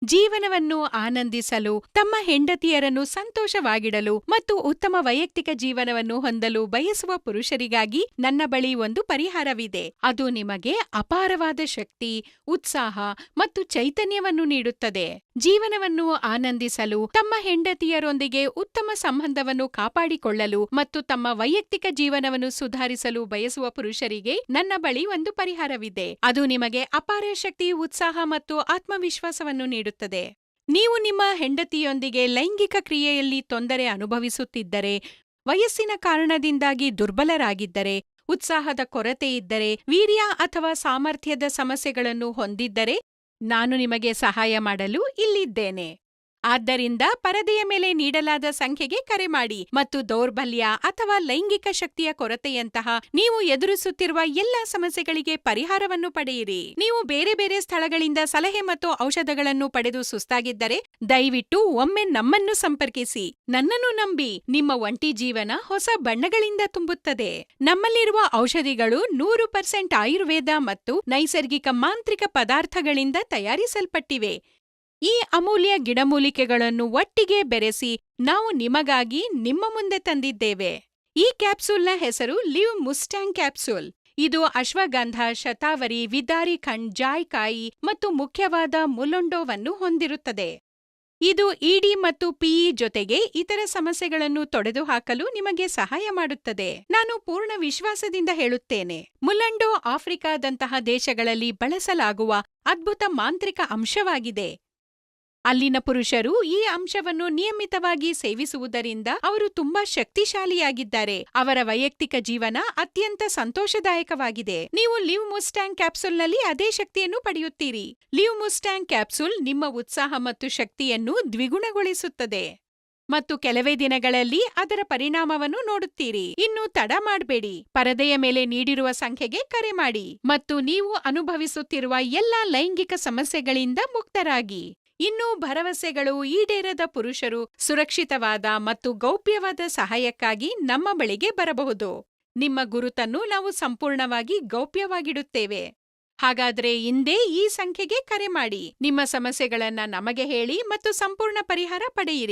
ಜೀವನವನ್ನು ಆನಂದಿಸಲು, ತಮ್ಮ ಹೆಂಡತಿಯರನ್ನು ಸಂತೋಷವಾಗಿಡಲು ಮತ್ತು ಉತ್ತಮ ವೈಯಕ್ತಿಕ ಜೀವನವನ್ನು ಹೊಂದಲು ಬಯಸುವ ಪುರುಷರಿಗಾಗಿ ನನ್ನ ಬಳಿ ಒಂದು ಪರಿಹಾರವಿದೆ. ಅದು ನಿಮಗೆ ಅಪಾರವಾದ ಶಕ್ತಿ, ಉತ್ಸಾಹ ಮತ್ತು ಚೈತನ್ಯವನ್ನು ನೀಡುತ್ತದೆ. ಜೀವನವನ್ನು ಆನಂದಿಸಲು, ತಮ್ಮ ಹೆಂಡತಿಯರೊಂದಿಗೆ ಉತ್ತಮ ಸಂಬಂಧವನ್ನು ಕಾಪಾಡಿಕೊಳ್ಳಲು ಮತ್ತು ತಮ್ಮ ವೈಯಕ್ತಿಕ ಜೀವನವನ್ನು ಸುಧಾರಿಸಲು ಬಯಸುವ ಪುರುಷರಿಗೆ ನನ್ನ ಬಳಿ ಒಂದು ಪರಿಹಾರವಿದೆ. ಅದು ನಿಮಗೆ ಅಪಾರ ಶಕ್ತಿ, ಉತ್ಸಾಹ ಮತ್ತು ಆತ್ಮವಿಶ್ವಾಸವನ್ನು ನೀಡುತ್ತದೆ. ನೀವು ನಿಮ್ಮ ಹೆಂಡತಿಯೊಂದಿಗೆ ಲೈಂಗಿಕ ಕ್ರಿಯೆಯಲ್ಲಿ ತೊಂದರೆ ಅನುಭವಿಸುತ್ತಿದ್ದರೆ, ವಯಸ್ಸಿನ ಕಾರಣದಿಂದಾಗಿ ದುರ್ಬಲರಾಗಿದ್ದರೆ, ಉತ್ಸಾಹದ ಕೊರತೆಯಿದ್ದರೆ, ವೀರ್ಯ ಅಥವಾ ಸಾಮರ್ಥ್ಯದ ಸಮಸ್ಯೆಗಳನ್ನು ಹೊಂದಿದ್ದರೆ, ನಾನು ನಿಮಗೆ ಸಹಾಯ ಮಾಡಲು ಇಲ್ಲಿದ್ದೇನೆ. ಆದ್ದರಿಂದ ಪರದೆಯ ಮೇಲೆ ನೀಡಲಾದ ಸಂಖ್ಯೆಗೆ ಕರೆ ಮಾಡಿ ಮತ್ತು ದೌರ್ಬಲ್ಯ ಅಥವಾ ಲೈಂಗಿಕ ಶಕ್ತಿಯ ಕೊರತೆಯಂತಹ ನೀವು ಎದುರಿಸುತ್ತಿರುವ ಎಲ್ಲಾ ಸಮಸ್ಯೆಗಳಿಗೆ ಪರಿಹಾರವನ್ನು ಪಡೆಯಿರಿ. ನೀವು ಬೇರೆ ಬೇರೆ ಸ್ಥಳಗಳಿಂದ ಸಲಹೆ ಮತ್ತು ಔಷಧಗಳನ್ನು ಪಡೆದು ಸುಸ್ತಾಗಿದ್ದರೆ, ದಯವಿಟ್ಟು ಒಮ್ಮೆ ನಮ್ಮನ್ನು ಸಂಪರ್ಕಿಸಿ. ನನ್ನನ್ನು ನಂಬಿ, ನಿಮ್ಮ ಒಂಟಿ ಜೀವನ ಹೊಸ ಬಣ್ಣಗಳಿಂದ ತುಂಬುತ್ತದೆ. ನಮ್ಮಲ್ಲಿರುವ ಔಷಧಿಗಳು 100% ಆಯುರ್ವೇದ ಮತ್ತು ನೈಸರ್ಗಿಕ ಮಾಂತ್ರಿಕ ಪದಾರ್ಥಗಳಿಂದ ತಯಾರಿಸಲ್ಪಟ್ಟಿವೆ. ಈ ಅಮೂಲ್ಯ ಗಿಡಮೂಲಿಕೆಗಳನ್ನು ಒಟ್ಟಿಗೆ ಬೆರೆಸಿ ನಾವು ನಿಮಗಾಗಿ ನಿಮ್ಮ ಮುಂದೆ ತಂದಿದ್ದೇವೆ. ಈ ಕ್ಯಾಪ್ಸೂಲ್ನ ಹೆಸರು ಲಿವ್ ಮುಸ್ಟ್ಯಾಂಗ್ ಕ್ಯಾಪ್ಸೂಲ್. ಇದು ಅಶ್ವಗಂಧ, ಶತಾವರಿ, ವಿದಾರಿ ಖಂಡ್, ಜಾಯ್ಕಾಯಿ ಮತ್ತು ಮುಖ್ಯವಾದ ಮುಲೊಂಡೋವನ್ನು ಹೊಂದಿರುತ್ತದೆ. ಇದು ಇಡಿ ಮತ್ತು ಪಿಇ ಜೊತೆಗೆ ಇತರ ಸಮಸ್ಯೆಗಳನ್ನು ತೊಡೆದುಹಾಕಲು ನಿಮಗೆ ಸಹಾಯ ಮಾಡುತ್ತದೆ. ನಾನು ಪೂರ್ಣ ವಿಶ್ವಾಸದಿಂದ ಹೇಳುತ್ತೇನೆ, ಮುಲೊಂಡೋ ಆಫ್ರಿಕಾದಂತಹ ದೇಶಗಳಲ್ಲಿ ಬಳಸಲಾಗುವ ಅದ್ಭುತ ಮಾಂತ್ರಿಕ ಅಂಶವಾಗಿದೆ. ಅಲ್ಲಿನ ಪುರುಷರು ಈ ಅಂಶವನ್ನು ನಿಯಮಿತವಾಗಿ ಸೇವಿಸುವುದರಿಂದ ಅವರು ತುಂಬಾ ಶಕ್ತಿಶಾಲಿಯಾಗಿದ್ದಾರೆ. ಅವರ ವೈಯಕ್ತಿಕ ಜೀವನ ಅತ್ಯಂತ ಸಂತೋಷದಾಯಕವಾಗಿದೆ. ನೀವು ಲಿವ್ ಮುಸ್ಟ್ಯಾಂಗ್ ಕ್ಯಾಪ್ಸೂಲ್ನಲ್ಲಿ ಅದೇ ಶಕ್ತಿಯನ್ನು ಪಡೆಯುತ್ತೀರಿ. ಲಿವ್ ಮುಸ್ಟ್ಯಾಂಗ್ ಕ್ಯಾಪ್ಸೂಲ್ ನಿಮ್ಮ ಉತ್ಸಾಹ ಮತ್ತು ಶಕ್ತಿಯನ್ನು ದ್ವಿಗುಣಗೊಳಿಸುತ್ತದೆ ಮತ್ತು ಕೆಲವೇ ದಿನಗಳಲ್ಲಿ ಅದರ ಪರಿಣಾಮವನ್ನು ನೋಡುತ್ತೀರಿ. ಇನ್ನು ತಡ ಮಾಡಬೇಡಿ, ಪರದೆಯ ಮೇಲೆ ನೀಡಿರುವ ಸಂಖ್ಯೆಗೆ ಕರೆ ಮಾಡಿ ಮತ್ತು ನೀವು ಅನುಭವಿಸುತ್ತಿರುವ ಎಲ್ಲಾ ಲೈಂಗಿಕ ಸಮಸ್ಯೆಗಳಿಂದ ಮುಕ್ತರಾಗಿ. ಇನ್ನೂ ಭರವಸೆಗಳು ಈಡೇರದ ಪುರುಷರು ಸುರಕ್ಷಿತವಾದ ಮತ್ತು ಗೌಪ್ಯವಾದ ಸಹಾಯಕ್ಕಾಗಿ ನಮ್ಮ ಬಳಿಗೆ ಬರಬಹುದು. ನಿಮ್ಮ ಗುರುತನ್ನು ನಾವು ಸಂಪೂರ್ಣವಾಗಿ ಗೌಪ್ಯವಾಗಿಡುತ್ತೇವೆ. ಹಾಗಾದ್ರೆ ಇಂದೇ ಈ ಸಂಖ್ಯೆಗೆ ಕರೆ ಮಾಡಿ, ನಿಮ್ಮ ಸಮಸ್ಯೆಗಳನ್ನ ನಮಗೆ ಹೇಳಿ ಮತ್ತು ಸಂಪೂರ್ಣ ಪರಿಹಾರ ಪಡೆಯಿರಿ.